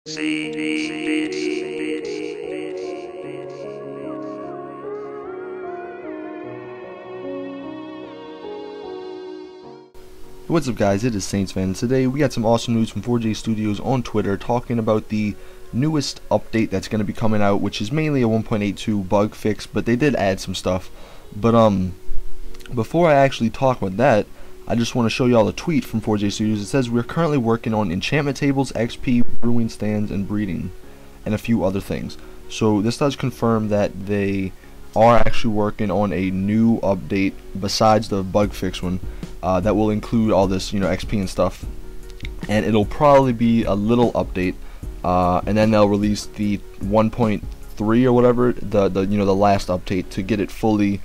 What's up guys, it is Saints Today we got some awesome news from 4J Studios on Twitter talking about the newest update that's going to be coming out, which is mainly a 1.82 bug fix, but they did add some stuff. But before I actually talk about that, I just want to show y'all a tweet from 4J Studios. It says, "We're currently working on enchantment tables, XP, brewing stands, and breeding, and a few other things." So this does confirm that they are actually working on a new update besides the bug fix one that will include all this, XP and stuff. And it'll probably be a little update, and then they'll release the 1.3 or whatever, the last update to get it fully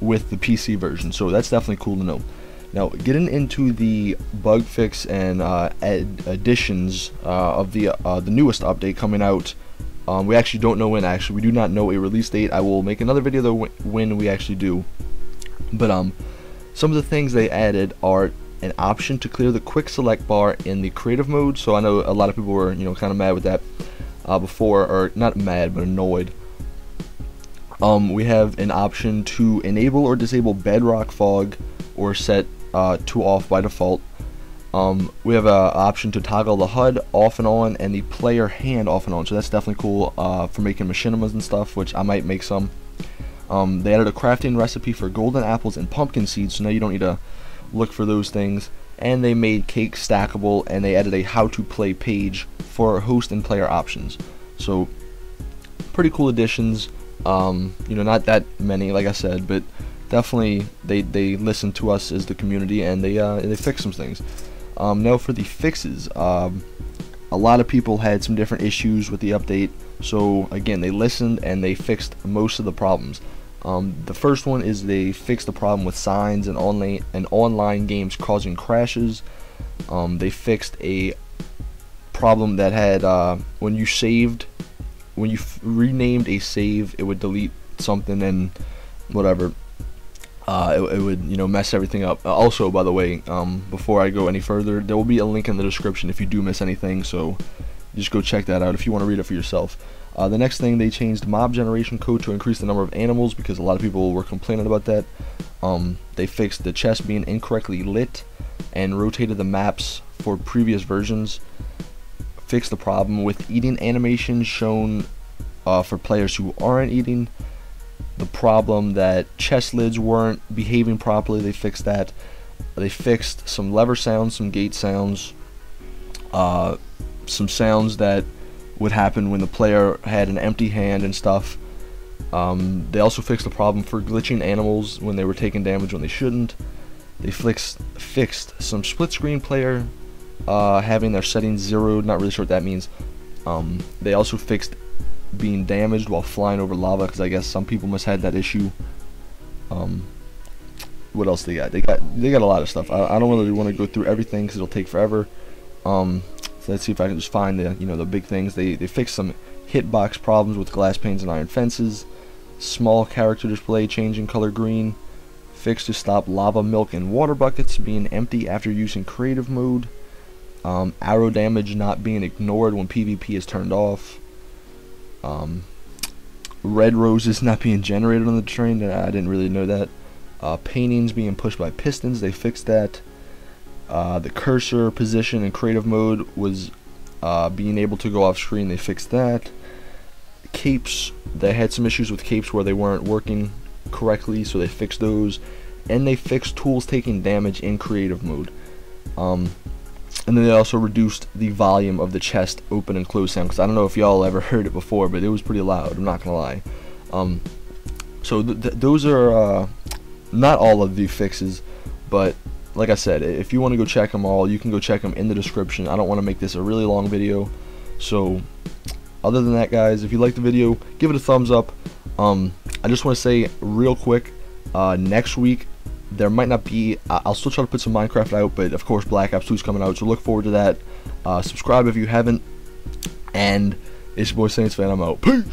with the PC version. So that's definitely cool to know. Now, getting into the bug fix and additions of the newest update coming out, we actually don't know when. Actually, we do not know a release date. I will make another video though when we actually do. But some of the things they added are an option to clear the quick select bar in the creative mode. So I know a lot of people were kind of mad with that before, or not mad but annoyed. We have an option to enable or disable bedrock fog or set to off by default. We have an option to toggle the HUD off and on and the player hand off and on, so that's definitely cool for making machinimas and stuff, which I might make some. They added a crafting recipe for golden apples and pumpkin seeds, so now you don't need to look for those things. And they made cake stackable, and they added a how to play page for host and player options. So pretty cool additions. Not that many, like I said, but definitely they listen to us as the community, and they fix some things. Now for the fixes, a lot of people had some different issues with the update, so again they listened and they fixed most of the problems. The first one is they fixed the problem with signs and online games causing crashes. They fixed a problem that had when you renamed a save, it would delete something and whatever. It would mess everything up. Also, by the way, before I go any further, there will be a link in the description if you do miss anything, so just go check that out if you want to read it for yourself. The next thing, they changed mob generation code to increase the number of animals because a lot of people were complaining about that. They fixed the chest being incorrectly lit and rotated the maps for previous versions. Fixed the problem with eating animations shown for players who aren't eating. The problem that chest lids weren't behaving properly, they fixed that. They fixed some lever sounds, some gate sounds, some sounds that would happen when the player had an empty hand and stuff. They also fixed the problem for glitching animals when they were taking damage when they shouldn't. They fixed some split screen player having their settings zeroed, not really sure what that means. They also fixed being damaged while flying over lava, because I guess some people must have had that issue. What else they got? They got a lot of stuff. I don't really want to go through everything because it'll take forever. So let's see if I can just find the big things. They fixed some hitbox problems with glass panes and iron fences. Small character display changing color green. Fixed to stop lava, milk, and water buckets being empty after using creative mode. Arrow damage not being ignored when PvP is turned off. Red roses not being generated on the train. I didn't really know that. Paintings being pushed by pistons. They fixed that. The cursor position in creative mode was being able to go off screen. They fixed that. Capes, they had some issues with capes where they weren't working correctly, so they fixed those. And they fixed tools taking damage in creative mode. And then they also reduced the volume of the chest open and close sound, because I don't know if y'all ever heard it before, but it was pretty loud, I'm not gonna lie. So those are not all of the fixes, but like I said, if you want to go check them all, you can go check them in the description. I don't want to make this a really long video. So other than that, guys, if you like the video, give it a thumbs up. I just want to say real quick, next week there might not be, I'll still try to put some Minecraft out, but of course Black Ops 2 is coming out, so look forward to that. Subscribe if you haven't, and it's your boy Saints Fan. I'm out. Peace!